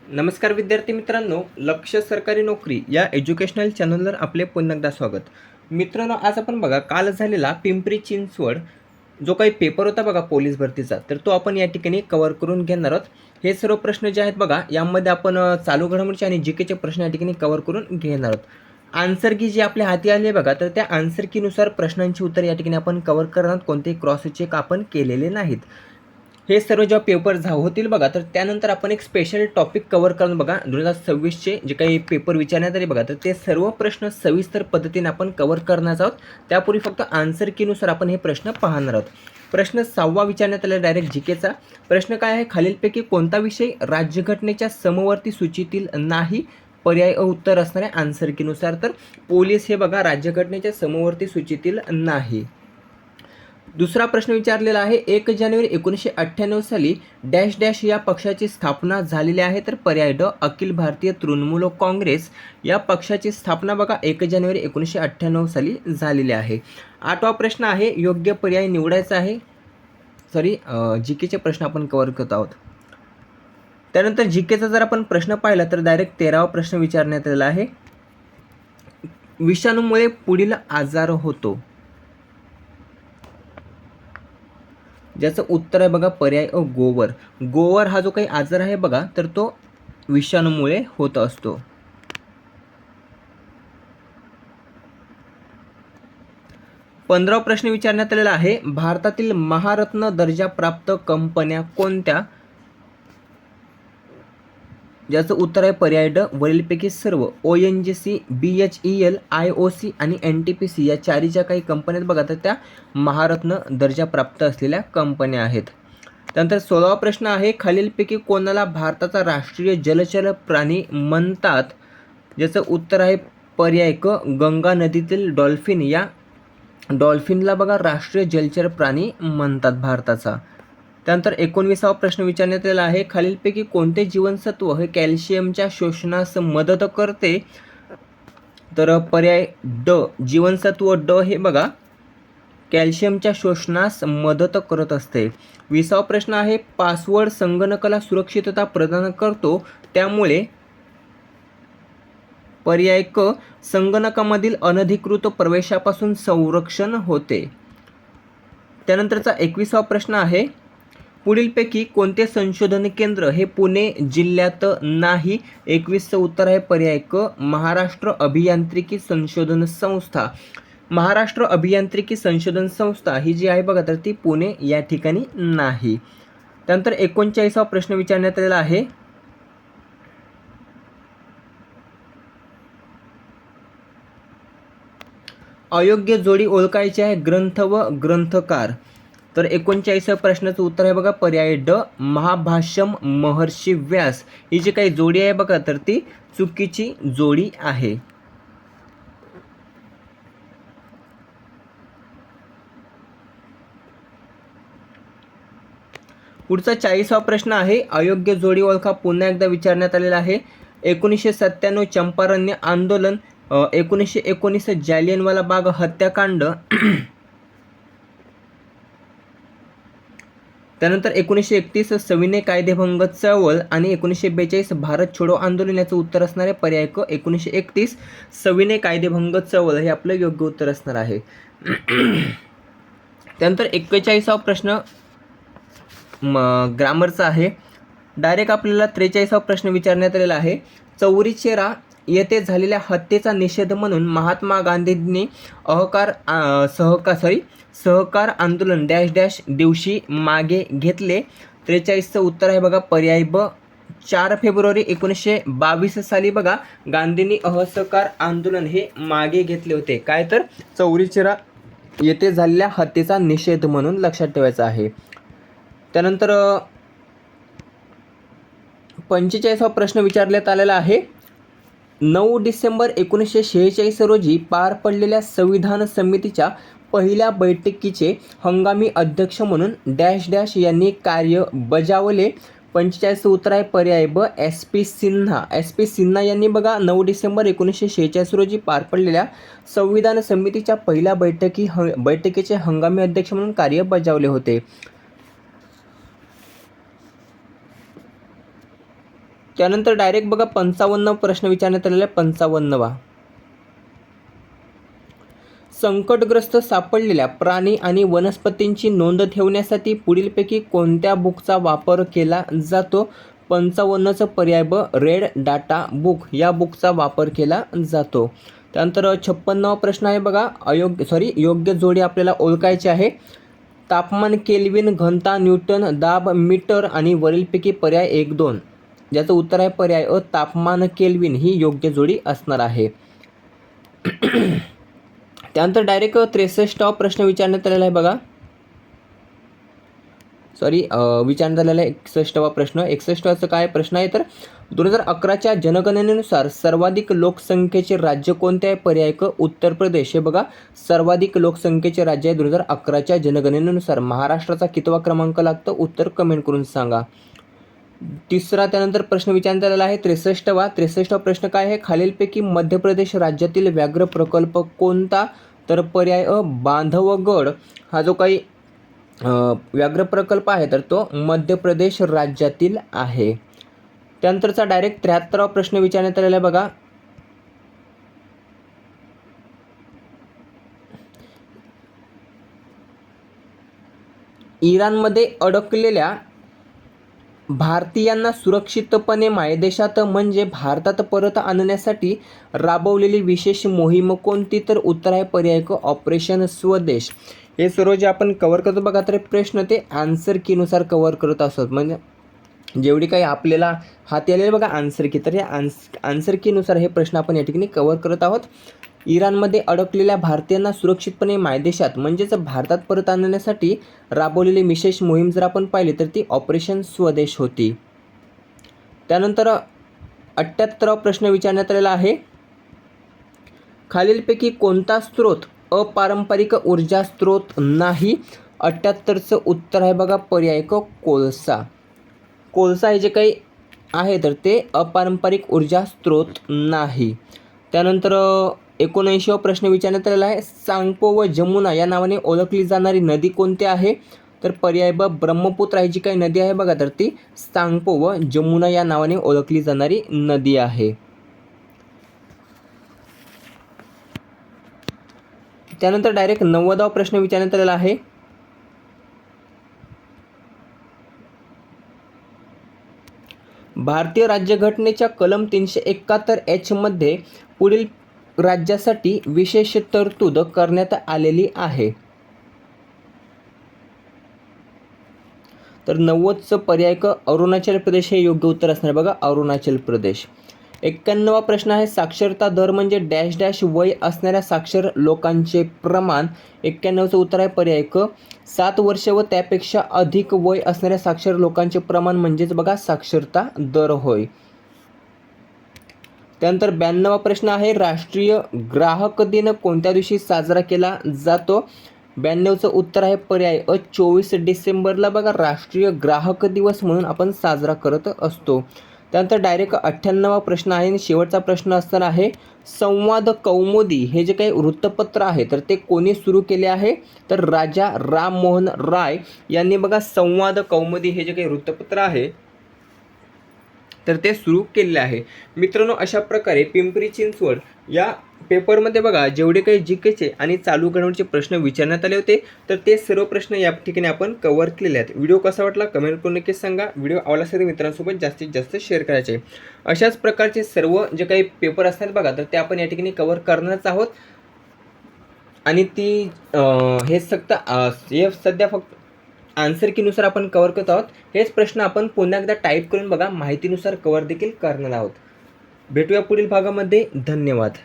नमस्कार विद्यार्थी मित्रांनो, लक्ष सरकारी नोकरी या एज्युकेशनल चॅनलवर आपले पुन्हा एकदा स्वागत. मित्रांनो, आज आपण बघा काल झालेला पिंपरी चिंचवड जो काही पेपर होता बघा पोलीस भरतीचा, तर तो आपण या ठिकाणी कव्हर करून घेणार आहोत. हे सर्व प्रश्न जे आहेत बघा यामध्ये आपण चालू घडामोडीचे आणि जीकेचे प्रश्न या ठिकाणी कव्हर करून घेणार आहोत. आन्सर की जी आपल्या हाती आली आहे बघा, तर त्या आन्सर कीनुसार प्रश्नांची उत्तर या ठिकाणी आपण कव्हर करणार. कोणतेही क्रॉस चेक आपण केलेले नाहीत. हे सर्व जेव्हा पेपर होतील बघा, तर त्यानंतर आपण एक स्पेशल टॉपिक कव्हर करून बघा 2026चे जे काही पेपर विचारण्यात आले बघा, तर ते सर्व प्रश्न सविस्तर पद्धतीने आपण कव्हर करणार आहोत. त्यापूर्वी फक्त आन्सर कीनुसार आपण हे प्रश्न पाहणार आहोत. प्रश्न 6वा विचारण्यात आला डायरेक्ट जीकेचा. प्रश्न काय आहे, खालीलपैकी कोणता विषय राज्यघटनेच्या समवर्ती सूचीतील नाही? पर्याय उत्तर असणार आहे आन्सर कीनुसार. तर पोलीस हे बघा राज्यघटनेच्या समवर्ती सूचीतील नाही. दुसरा प्रश्न विचारलेला आहे, 1 जानेवारी 1998 साली डॅश डॅश या पक्षाची स्थापना झालेली आहे. तर पर्याय ड अखिल भारतीय तृणमूल काँग्रेस या पक्षाची स्थापना बघा 1 जानेवारी 1998 साली झालेली आहे. 8वा प्रश्न आहे, योग्य पर्याय निवडायचा आहे. जीकेचे प्रश्न आपण कव्हर करत आहोत. त्यानंतर जीकेचा जर आपण प्रश्न पाहिला तर डायरेक्ट 13वा प्रश्न विचारण्यात आलेला आहे, विषाणूमुळे पुढील आजार होतो. ज्याचं उत्तर आहे बघा पर्याय अ गोवर. गोवर हा जो काही आजार आहे बघा, तर तो विषाणूमुळे होत असतो. 15वा प्रश्न विचारण्यात आलेला आहे, भारतातील महारत्न दर्जा प्राप्त कंपन्या कोणत्या? ज्याचं उत्तर आहे पर्याय ड वरीलपैकी सर्व. ONGC, BHEL, IOC आणि NTPC या चारीच्या काही कंपन्या बघा, तर त्या महारत्न दर्जा प्राप्त असलेल्या कंपन्या आहेत. त्यानंतर 16वा प्रश्न आहे, खालीलपैकी कोणाला भारताचा राष्ट्रीय जलचर प्राणी म्हणतात? ज्याचं उत्तर आहे पर्याय क गंगा नदीतील डॉल्फिन. या डॉल्फिनला बघा राष्ट्रीय जलचर प्राणी म्हणतात भारताचा. त्यानंतर 19वा प्रश्न विचारण्यात आलेला आहे, खालीलपैकी कोणते जीवनसत्व हे कॅल्शियमच्या शोषणास मदत करते? तर पर्याय ड जीवनसत्व ड हे बघा कॅल्शियमच्या शोषणास मदत करत असते. 20वा प्रश्न आहे, पासवर्ड संगणकाला सुरक्षितता प्रदान करतो, त्यामुळे पर्याय क संगणकामधील अनधिकृत प्रवेशापासून संरक्षण होते. त्यानंतरचा 21वा प्रश्न आहे, पुढीलपैकी कोणते संशोधन केंद्र हे पुणे जिल्ह्यात नाही? 21चं उत्तर आहे पर्याय क महाराष्ट्र अभियांत्रिकी संशोधन संस्था. महाराष्ट्र अभियांत्रिकी संशोधन संस्था ही जी आहे बघा, तर ती पुणे या ठिकाणी नाही. त्यानंतर 39वा प्रश्न विचारण्यात आलेला आहे, अयोग्य जोडी ओळखायची आहे, ग्रंथ व ग्रंथकार. तर 39व्या प्रश्नाचं उत्तर आहे बघा पर्याय ड महाभाष्यम महर्षी व्यास. ही जी काही जोडी आहे बघा, तर ती चुकीची जोडी आहे. पुढचा 40वा प्रश्न आहे, अयोग्य जोडी ओळखा. पुन्हा एकदा विचारण्यात आलेला आहे. 1997 चंपारण्य आंदोलन, 1919 जालियनवाला बाग हत्याकांड, त्यानंतर 1931 सविनय कायदेभंग चळवळ आणि 1942 भारत छोडो आंदोलन. याचं उत्तर असणार आहे पर्याय क 1931 सविनय कायदेभंग चळवळ हे आपलं योग्य उत्तर असणार आहे. त्यानंतर 41वा प्रश्न ग्रामरचा आहे. डायरेक्ट आपल्याला 43वा प्रश्न विचारण्यात आलेला आहे, चौरी चेरा येथे झालेल्या हत्येचा निषेध म्हणून महात्मा गांधींनी सहकार आंदोलन डॅश डॅश दिवशी मागे घेतले. 43चं उत्तर आहे बघा पर्याय ब 4 फेब्रुवारी 1922 साली बघा गांधींनी असहकार आंदोलन हे मागे घेतले होते. काय तर चौरी चेरा येथे झालेल्या हत्येचा निषेध म्हणून लक्षात ठेवायचं आहे. त्यानंतर 45वा प्रश्न विचारण्यात आलेला आहे, 9 डिसेंबर 1946 रोजी पार पडलेल्या संविधान समितीच्या पहिल्या बैठकीचे हंगामी अध्यक्ष म्हणून डॅश डॅश यांनी कार्य बजावले. 45चं उत्तर आहे पर्याय ब SP सिन्हा. SP सिन्हा यांनी बघा 9 डिसेंबर 1946 रोजी पार पडलेल्या संविधान समितीच्या पहिल्या बैठकीचे हंगामी अध्यक्ष म्हणून कार्य बजावले होते. त्यानंतर डायरेक्ट बघा 55 प्रश्न विचारण्यात आलेला आहे. 55वा, संकटग्रस्त सापडलेल्या प्राणी आणि वनस्पतींची नोंद ठेवण्यासाठी पुढीलपैकी कोणत्या बुकचा वापर केला जातो? 55चं पर्याय ब, रेड डाटा बुक या बुकचा वापर केला जातो. त्यानंतर 56वा प्रश्न आहे बघा, योग्य जोडी आपल्याला ओळखायची आहे. तापमान केल्विन, घनता न्यूटन, दाब मीटर आणि वरीलपैकी पर्याय 1, 2. ज्याचं उत्तर आहे पर्याय अ, तापमान केल्विन ही योग्य जोडी असणार आहे. त्यानंतर डायरेक्ट 63वा प्रश्न विचारण्यात आलेला आहे बघा. विचारण्यात आलेला आहे 61वा प्रश्न. 61वाचा काय प्रश्न आहे तर 2011च्या जनगणनेनुसार सर्वाधिक लोकसंख्येचे राज्य कोणते आहे? पर्याय क, उत्तर प्रदेश. हे बघा, सर्वाधिक लोकसंख्येचे राज्य आहे 2011च्या जनगणनेनुसार. महाराष्ट्राचा कितवा क्रमांक लागतो? उत्तर कमेंट करून सांगा. तिसरा त्यानंतर प्रश्न विचारण्यात आलेला आहे 63वा प्रश्न काय आहे? खालीलपैकी मध्य प्रदेश राज्यातील व्याघ्र प्रकल्प कोणता? तर पर्याय अ, बांधवगड हा जो काही व्याघ्र प्रकल्प आहे तर तो मध्य प्रदेश राज्यातील आहे. त्यानंतरचा डायरेक्ट 73वा प्रश्न विचारण्यात आलेला आहे बघा. इराणमध्ये अडकलेल्या भारतीयांना सुरक्षितपणे मायदेशात म्हणजे भारतात परत आणण्यासाठी राबवलेली विशेष मोहीम कोणती? तर उत्तर आहे पर्याय क, ऑपरेशन स्वदेश. हे सर्व जे आपण कव्हर करतो बघा तर प्रश्न ते आन्सर कीनुसार कव्हर करत असतात. म्हणजे जेवढी काही आपल्याला हाती आलेले बघा आन्सर की, तर या आन्सर कीनुसार हे प्रश्न आपण या ठिकाणी कव्हर करत आहोत. इराणमध्ये अडकलेल्या भारतीयांना सुरक्षितपणे मायदेशात म्हणजेच भारतात परत आणण्यासाठी राबवलेली विशेष मोहीम जर आपण पाहिली तर ती ऑपरेशन स्वदेश होती. त्यानंतर 78वा प्रश्न विचारण्यात आलेला आहे. खालीलपैकी कोणता स्रोत अपारंपरिक ऊर्जा स्रोत नाही? 78चं उत्तर आहे बघा पर्याय क, कोळसा. कोळसा हे जे काही आहे तर ते अपारंपरिक ऊर्जा स्रोत नाही. त्यानंतर 79वा प्रश्न विचारण्यात आलेला आहे. सांगपो व जमुना या नावाने ओळखली जाणारी नदी कोणती आहे? तर पर्याय ब, ब्रह्मपुत्रा ही जी काही नदी आहे बघा तर ती सांगपो व जमुना या नावाने ओळखली जाणारी नदी आहे. त्यानंतर डायरेक्ट 90वा प्रश्न विचारण्यात आलेला आहे. भारतीय राज्यघटनेच्या कलम 371H मध्ये पुढील राज्यासाठी विशेष तरतूद करण्यात आलेली आहे? तर 90चं पर्याय क, अरुणाचल प्रदेश हे योग्य उत्तर असणार बघा, अरुणाचल प्रदेश. 91वा प्रश्न आहे. साक्षरता दर म्हणजे डॅश डॅश वय असणाऱ्या साक्षर लोकांचे प्रमाण. 91चं उत्तर आहे पर्याय क, 7 वर्ष व त्यापेक्षा अधिक वय असणाऱ्या साक्षर लोकांचे प्रमाण म्हणजेच बघा साक्षरता दर होय. त्यानंतर 92वा प्रश्न आहे. राष्ट्रीय ग्राहक दिन कोणत्या दिवशी साजरा केला जातो? 92चं उत्तर आहे पर्याय अ, 24 डिसेंबरला बघा राष्ट्रीय ग्राहक दिवस म्हणून आपण साजरा करत असतो. त्यानंतर डायरेक्ट 98वा प्रश्न आहे आणि शेवटचा प्रश्न असणार आहे. संवाद कौमुदी हे जे काही वृत्तपत्र आहे तर ते कोणी सुरू केले आहे? तर राजा राममोहन राय यांनी बघा संवाद कौमुदी हे जे काही वृत्तपत्र आहे तर ते सुरू केलेले आहे. मित्रांनो, अशा प्रकारे पिंपरी चिंचवड या पेपरमध्ये बघा जेवढे काही जीकेचे आणि चालू घडामोडीचे प्रश्न विचारण्यात आले होते तर ते सर्व प्रश्न या ठिकाणी आपण कव्हर केलेले आहेत. व्हिडिओ कसा वाटला कमेंट करून नक्कीच सांगा. व्हिडिओ आवडला असेल तर मित्रांसोबत जास्तीत जास्त शेअर करायचे. अशाच प्रकारचे सर्व जे काही पेपर असतात बघा तर ते आपण या ठिकाणी कव्हर करणारच आहोत. आणि ती हे सध्या फक्त आन्सर कीनुसार आपण कव्हर करत आहोत. हेच प्रश्न आपण पुन्हा एकदा टाईप करून बघा माहितीनुसार कव्हर देखील करणार आहोत. भेटूया पुढील भागामध्ये. धन्यवाद.